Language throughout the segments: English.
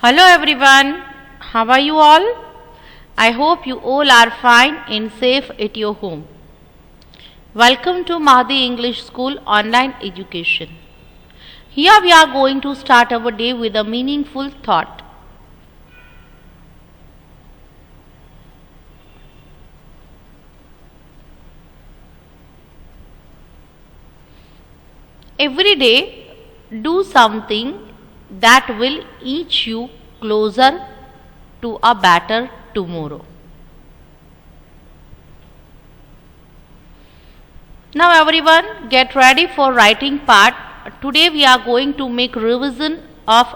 Hello everyone, how are you all? I hope you all are fine and safe at your home. Welcome to Mahdi English School online education. Here we are going to start our day with a meaningful thought. Every day, do something that will inch you closer to a better tomorrow. Now everyone, get ready for writing part. Today we are going to make revision of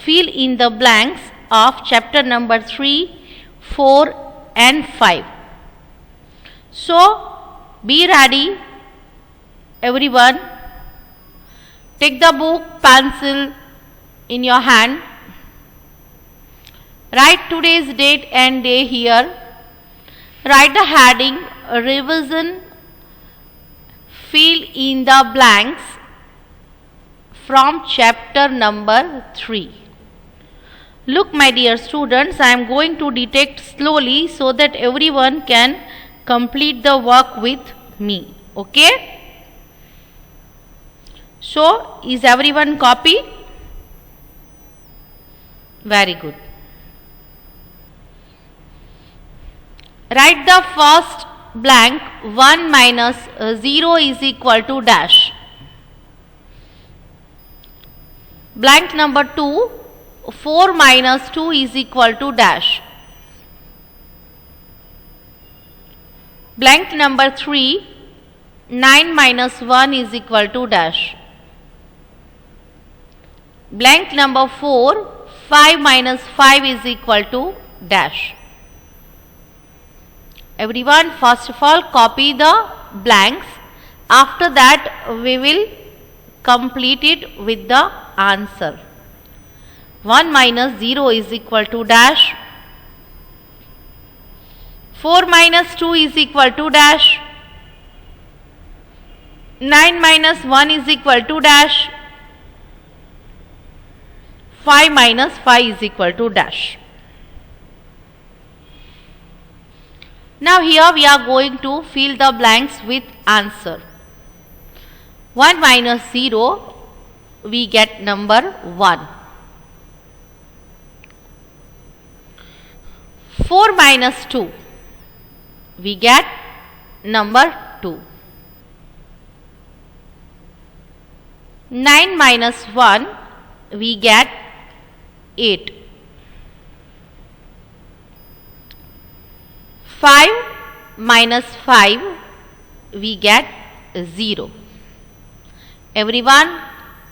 fill in the blanks of chapter number 3, 4 and 5. So be ready everyone. Take the book, pencil in your hand. Write today's date and day here. Write the heading revision, fill in the blanks from chapter number 3. Look my dear students, I am going to dictate slowly so that everyone can complete the work with me. Okay? So, is everyone copy? Very good. Write the first blank 1 minus 0 is equal to dash. Blank number 2, 4 minus 2 is equal to dash. Blank number 3, 9 minus 1 is equal to dash. Blank number 4, 5 minus 5 is equal to dash. Everyone, first of all copy the blanks. After that we will complete it with the answer. 1 minus 0 is equal to dash. 4 minus 2 is equal to dash. 9 minus 1 is equal to dash. 5 minus 5 is equal to dash. Now here we are going to fill the blanks with answer. 1 minus 0, we get number 1. 4 minus 2, we get number 2. 9 minus 1, we get 8. 5 minus 5, we get 0. Everyone,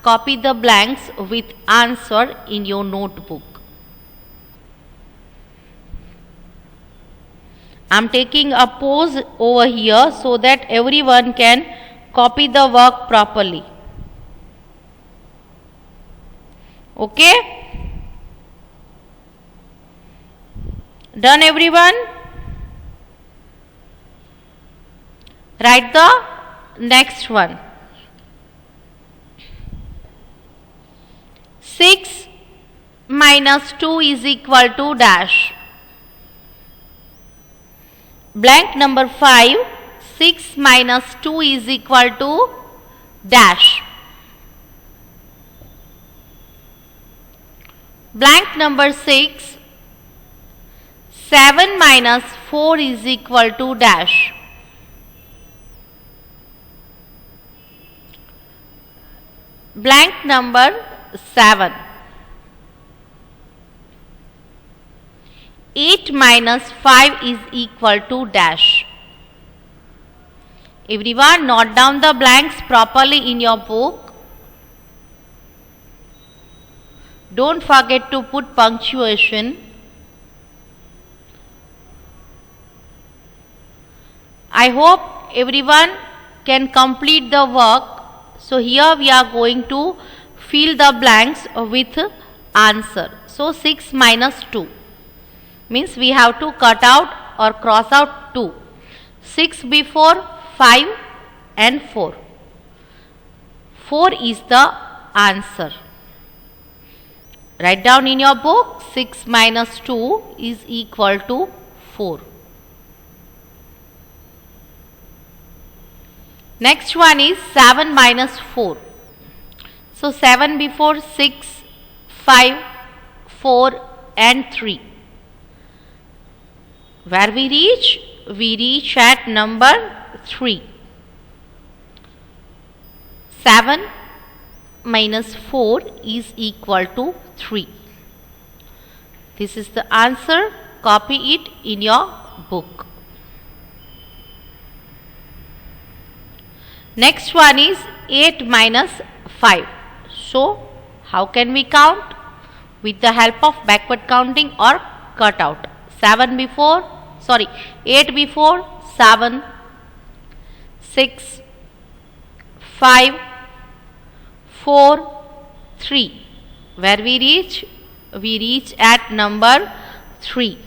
copy the blanks with answer in your notebook. I am taking a pause over here so that everyone can copy the work properly. Okay? Done everyone? Write the next one. 6 minus 2 is equal to dash. Blank number 5, 6 minus 2 is equal to dash. Blank number 6, 7 minus 4 is equal to dash. Blank number 7. 8 minus 5 is equal to dash. Everyone, note down the blanks properly in your book. Don't forget to put punctuation. I hope everyone can complete the work. So here we are going to fill the blanks with answer. So 6 minus 2 means we have to cut out or cross out 2. 6 before 5 and 4. 4 is the answer. Write down in your book, 6 minus 2 is equal to 4. Next one is 7 minus 4. So 7 before 6, 5, 4 and 3. Where we reach? We reach at number 3. 7 minus 4 is equal to 3. This is the answer. Copy it in your book. Next one is 8 minus 5. So, how can we count? With the help of backward counting or cutout. 8 before 7, 6, 5, 4, 3. Where we reach? We reach at number 3.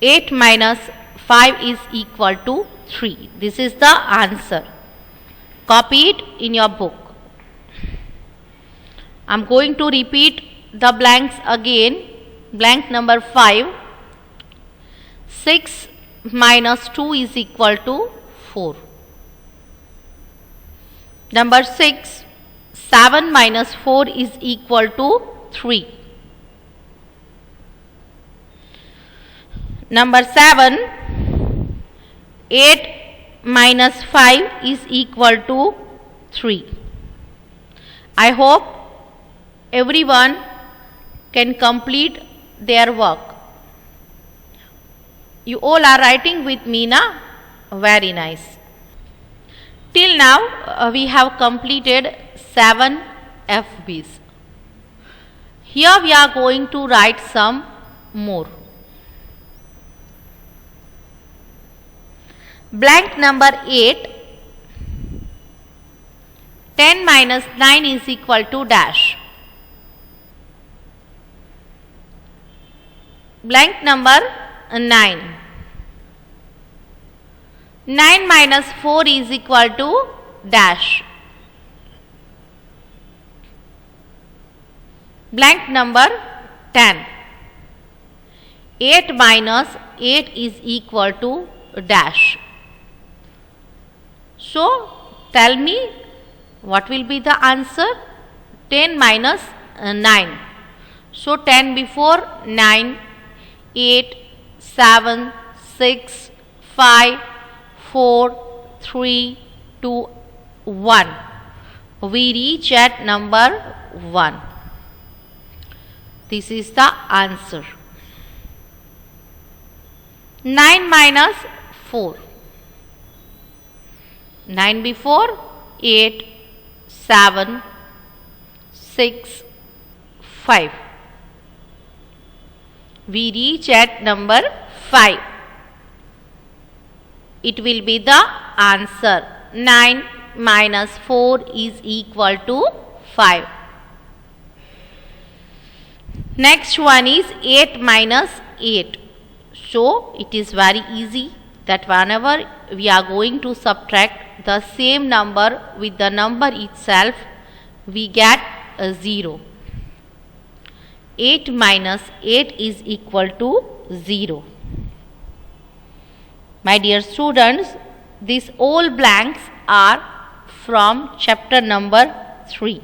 8 minus 5 is equal to 3. This is the answer. Copy it in your book. I am going to repeat the blanks again. Blank number 5. 6 minus 2 is equal to 4. Number 6. 7 minus 4 is equal to 3. Number 7. 8 minus 5 is equal to 3. I hope everyone can complete their work. You all are writing with me now? Very nice. Till now we have completed 7 FBs. Here we are going to write some more. Blank number 8. 10 minus 9 is equal to dash. Blank number 9. 9 minus 4 is equal to dash. Blank number 10. 8 minus 8 is equal to dash. So, tell me what will be the answer? 10 minus 9. So, 10 before 9, 8, 7, 6, 5, 4, 3, 2, 1. We reach at number 1. This is the answer. 9 minus 4. 9 before 8, 7, 6, 5. We reach at number 5. It will be the answer. 9 minus 4 is equal to 5. Next one is 8 minus 8. So, it is very easy that whenever we are going to subtract the same number with the number itself, we get a 0. 8 minus 8 is equal to 0. My dear students, these all blanks are from chapter number 3.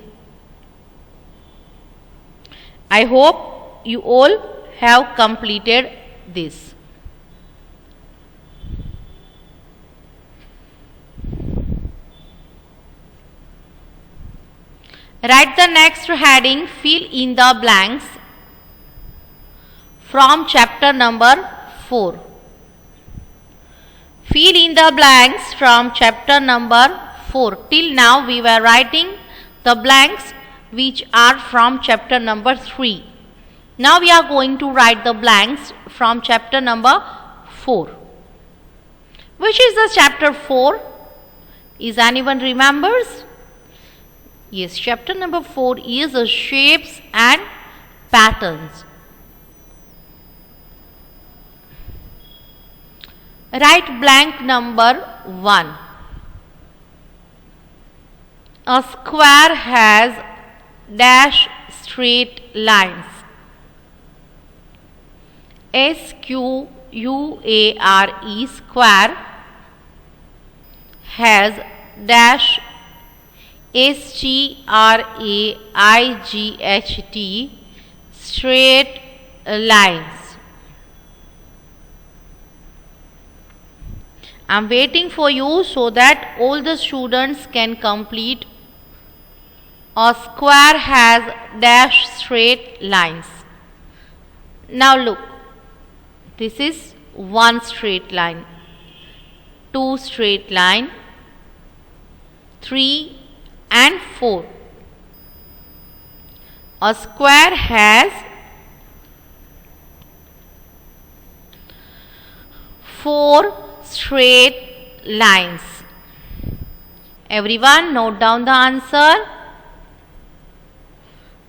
I hope you all have completed this. Write the next heading, fill in the blanks from chapter number 4. Fill in the blanks from chapter number 4. Till now we were writing the blanks which are from chapter number 3. Now we are going to write the blanks from chapter number 4. Which is the chapter 4? Is anyone remembers? Yes, chapter number 4 is shapes and patterns. Write blank number 1. A square has dash straight lines. SQUARE square has dash STRAIGHT straight lines. I am waiting for you so that all the students can complete. A square has dash straight lines. Now look, this is one straight line, two straight line, 3 and 4. A square has 4 straight lines. Everyone note down the answer.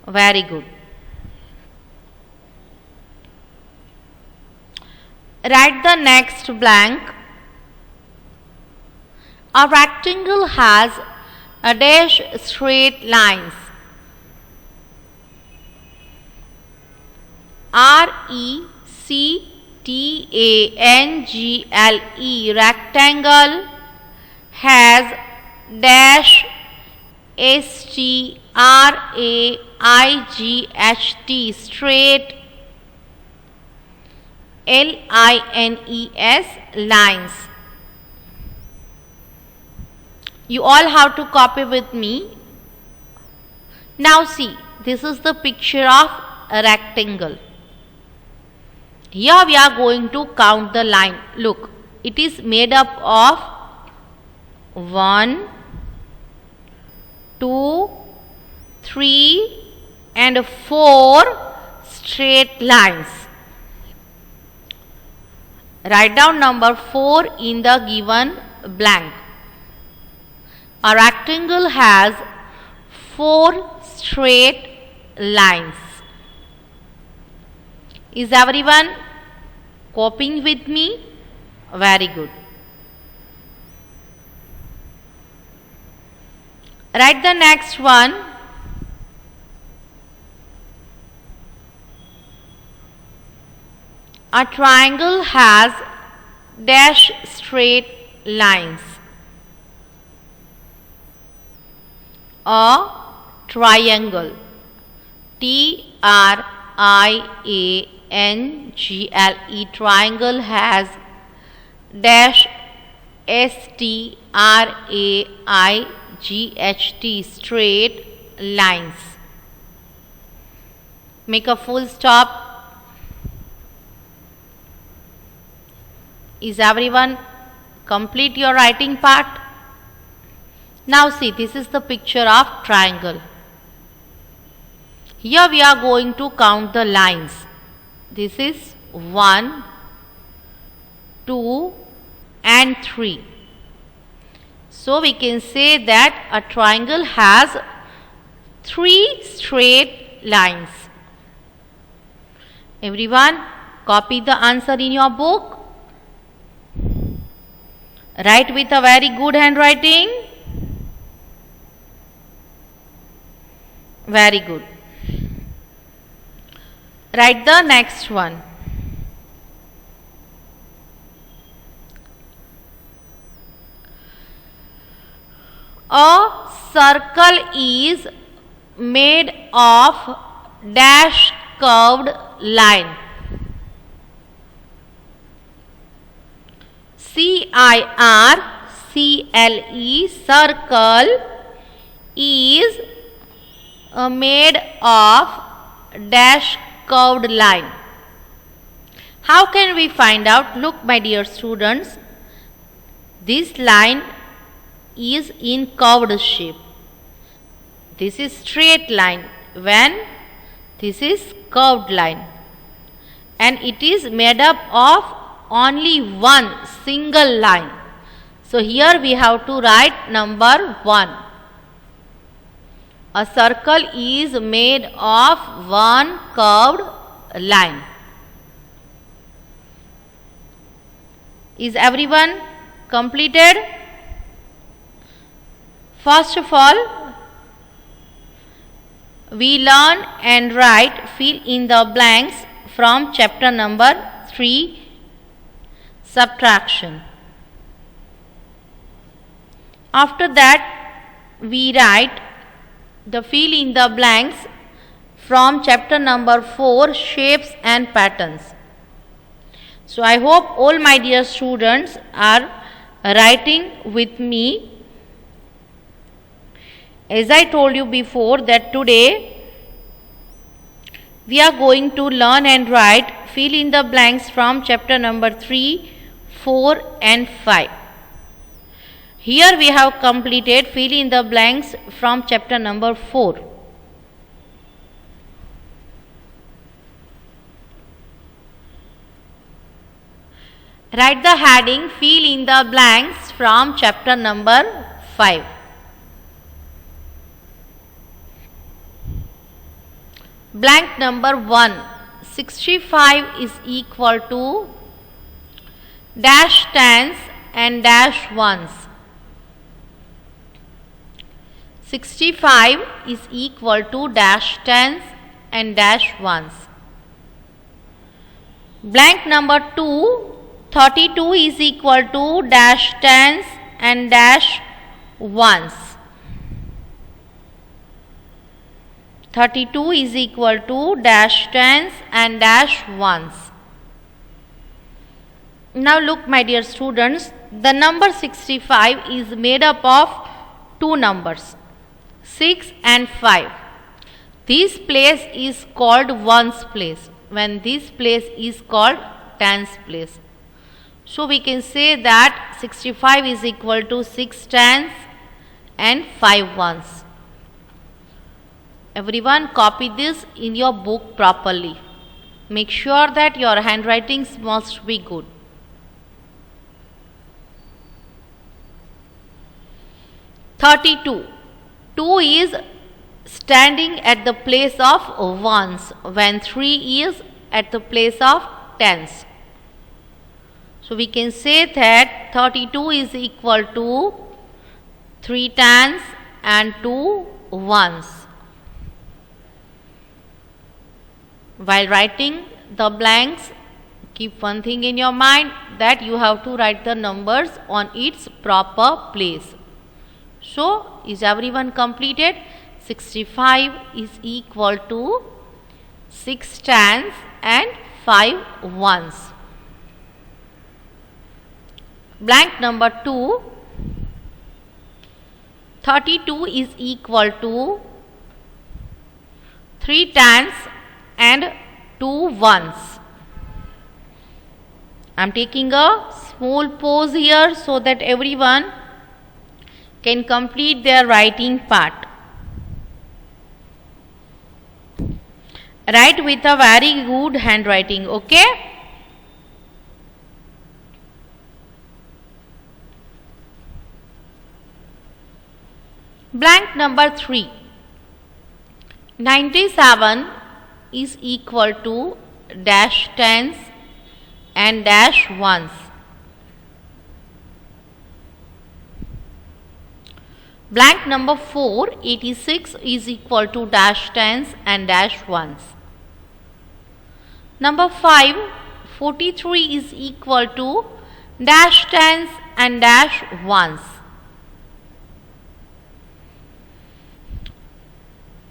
Very good. Write the next blank. A rectangle has a dash straight lines. RECTANGLE rectangle has dash STRAIGHT straight LINES lines. You all have to copy with me. Now see, this is the picture of a rectangle. Here we are going to count the line. Look, it is made up of 1, 2, 3 and 4 straight lines. Write down number 4 in the given blank. A rectangle has 4 straight lines. Is everyone copying with me? Very good. Write the next one. A triangle has dash straight lines. A triangle, TRIANGLE triangle has dash STRAIGHT straight lines. Make a full stop. Is everyone complete your writing part? Now see, this is the picture of triangle. Here we are going to count the lines. This is 1, 2 and 3. So we can say that a triangle has 3 straight lines. Everyone copy the answer in your book. Write with a very good handwriting. Very good. Write the next one. A circle is made of dash curved line. CIRCLE circle is made of dash curved line. How can we find out? Look, my dear students, this line is in curved shape. This is straight line when this is curved line, and it is made up of only one single line. So here we have to write number 1. A circle is made of one curved line. Is everyone completed? First of all, we learn and write fill in the blanks from chapter number 3, subtraction. After that, we write the fill in the blanks from chapter number 4, shapes and patterns. So I hope all my dear students are writing with me. As I told you before that today we are going to learn and write fill in the blanks from chapter number 3, 4 and 5. Here we have completed fill in the blanks from chapter number 4. Write the heading fill in the blanks from chapter number 5. Blank number 1. 65 is equal to dash tens and dash ones. 65 is equal to dash tens and dash ones. Blank number 2. 32 is equal to dash tens and dash ones. 32 is equal to dash tens and dash ones. Now look my dear students, the number 65 is made up of two numbers, 6 and 5. This place is called ones place when this place is called tens place. So we can say that 65 is equal to 6 tens and 5 ones. Everyone copy this in your book properly. Make sure that your handwriting must be good. (32) 2 is standing at the place of ones when 3 is at the place of tens. So we can say that 32 is equal to 3 tens and 2 ones. While writing the blanks, keep one thing in your mind that you have to write the numbers on its proper place. So, is everyone completed? 65 is equal to 6 tens and 5 ones. Blank number 2. 32 is equal to 3 tens and 2 ones. I am taking a small pause here so that everyone can complete their writing part. Write with a very good handwriting, okay? Blank number 3. 97 is equal to dash tens and dash ones. Blank number 4. 86 is equal to dash tens and dash ones. Number 5. 43 is equal to dash tens and dash ones.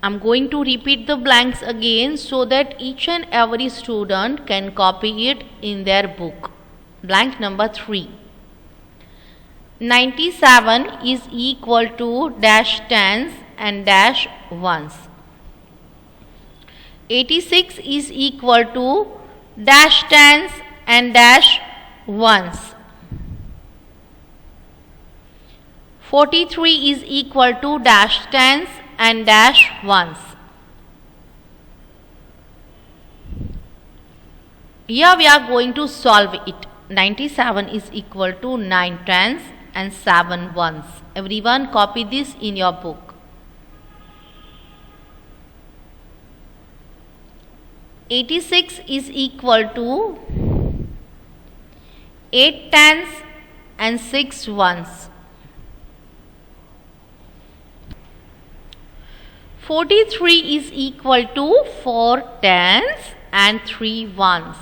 I am going to repeat the blanks again so that each and every student can copy it in their book. Blank number 3. 97 is equal to dash tens and dash ones. 86 is equal to dash tens and dash ones. 43 is equal to dash tens and dash ones. Here we are going to solve it. 97 is equal to 9 tens and 7 ones. Everyone copy this in your book. 86 is equal to 8 tens and 6 ones. 43 is equal to 4 tens and 3 ones.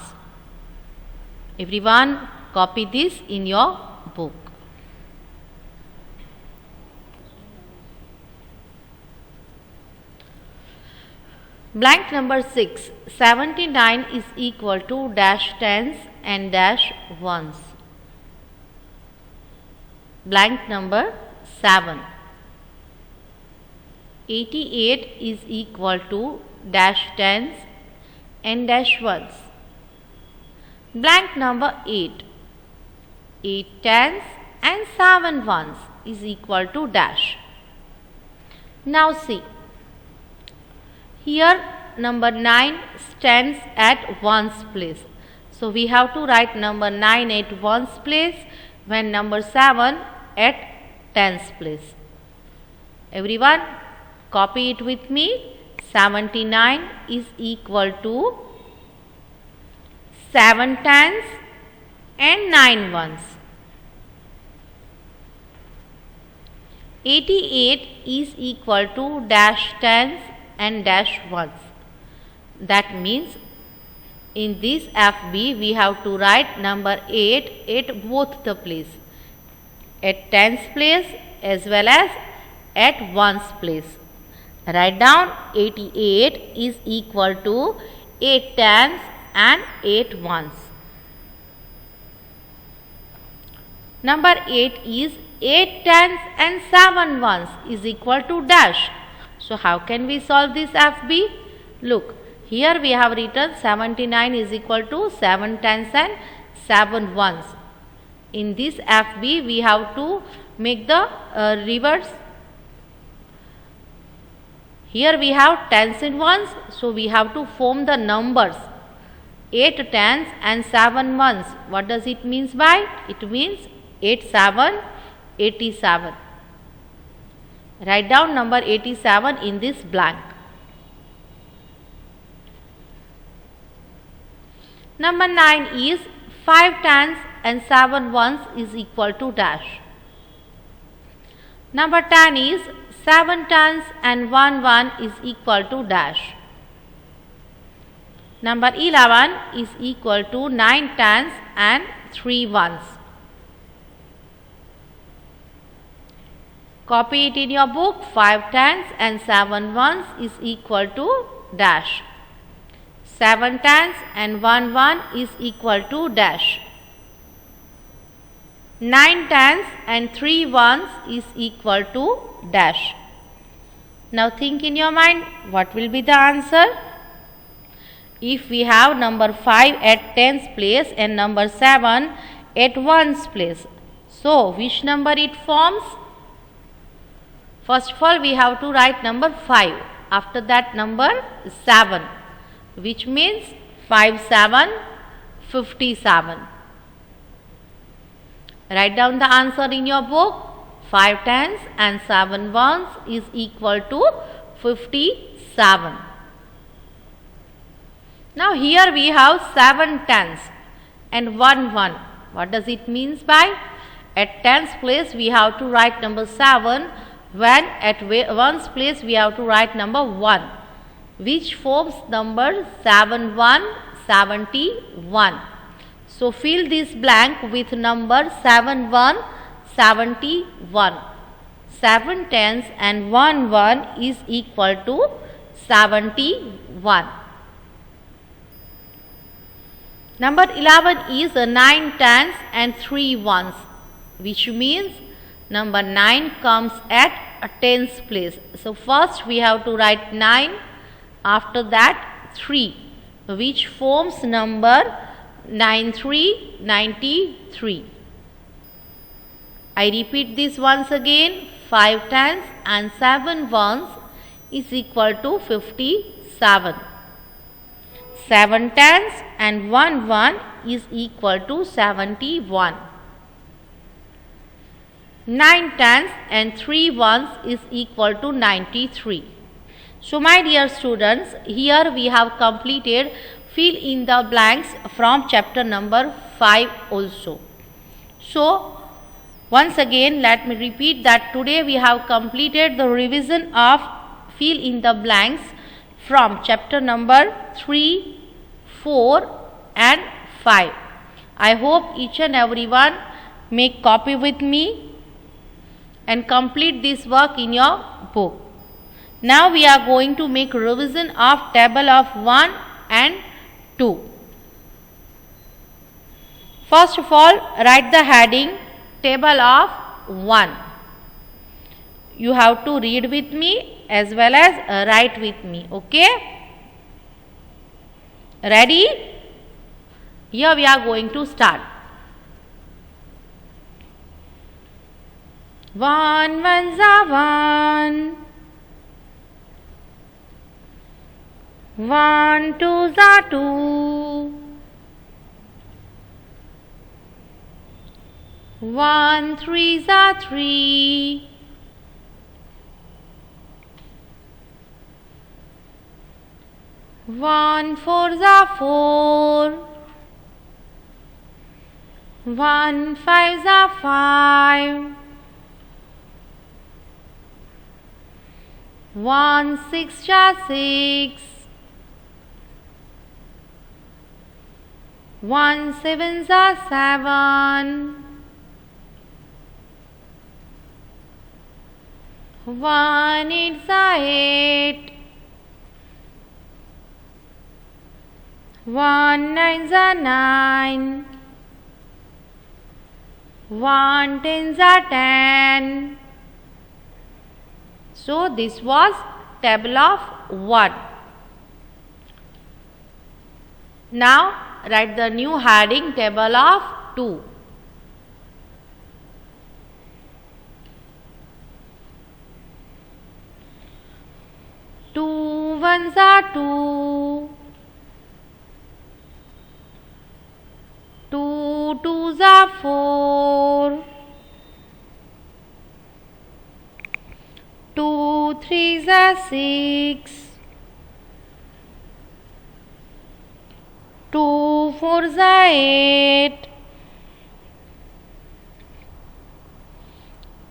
Everyone copy this in your book. Blank number 6. 79 is equal to dash tens and dash ones. Blank number 7. 88 is equal to dash tens and dash ones. Blank number 8. 8 tens and 7 ones is equal to dash. Now see. Here number 9 stands at ones place. So we have to write number 9 at ones place when number 7 at tens place. Everyone copy it with me. 79 is equal to 7 tens and 9 ones. 88 is equal to dash tens and dash ones. That means in this FB we have to write number 8 at both the place, at tens place as well as at ones place. Write down 88 is equal to 8 tens and 8 ones. Number 8 is 8 tens and 7 ones is equal to dash. So how can we solve this FB? Look, here we have written 79 is equal to 7 tens and 7 ones. In this FB we have to make the reverse. Here we have tens and ones, so we have to form the numbers 8 tens and 7 ones. What does it means by? It means 8 7 87. Write down number 87 in this blank. Number 9 is 5 tens and 7 ones is equal to dash. Number 10 is 7 tens and 1 1 is equal to dash. Number 11 is equal to 9 tens and 3 ones. Copy it in your book. 5 tens and 7 ones is equal to dash. 7 tens and 1 1 is equal to dash. 9 tens and 3 ones is equal to dash. Now think in your mind, what will be the answer? If we have number 5 at tens place and number 7 at ones place, so which number it forms? First of all, we have to write number 5. After that number 7, which means 5 7 57. Write down the answer in your book. 5 tens and 7 ones is equal to 57. Now here we have 7 tens and 1 1. What does it means by? At tens place we have to write number 7. When at ones place we have to write number 1, which forms number 7 1 71. So fill this blank with number 7 1 71. 7 tens and 1 1 is equal to 71. Number 11 is 9 tens and 3 ones, which means number 9 comes at a tens place. So first we have to write 9, after that 3, which forms number 93. I repeat this once again. 5 tens and 7 ones is equal to 57. 7 tens and 1 1 is equal to 71. 9 tens and 3 ones is equal to 93. So my dear students, here we have completed fill in the blanks from chapter number 5 also. So once again let me repeat that today we have completed the revision of fill in the blanks from chapter number 3, 4 and 5. I hope each and everyone make copy with me and complete this work in your book. Now we are going to make revision of table of 1 and 2. First of all, write the heading table of 1. You have to read with me as well as write with me. Okay? Ready? Here we are going to start. 1 ones are 1. 1 twos are 2. 1 threes are 3. 1 fours are 4. 1 fives are 5. 1 six are 6. 1 sevens are 7. 1 eights are 8. 1 nines are 9. 1 tens are 10. So this was table of 1. Now write the new heading table of 2. 2 ones are 2. 2 twos are 4. 2 threes are 6. 2 fours are 8.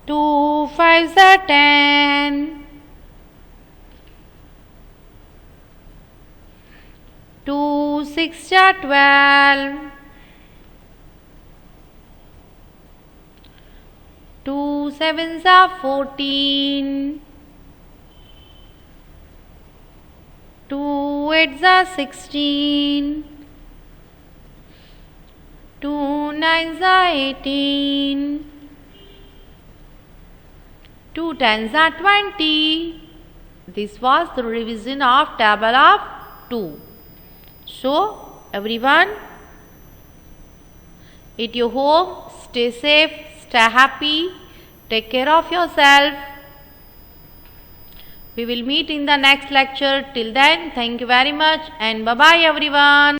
2 fives are 10. 2 six are 12. 2 sevens are 14. 2 eights are 16. 2 nines are 18. 2 tens are 20. This was the revision of table of 2. So everyone, at your home, stay safe, stay happy, take care of yourself. We will meet in the next lecture. Till then, thank you very much and bye-bye everyone.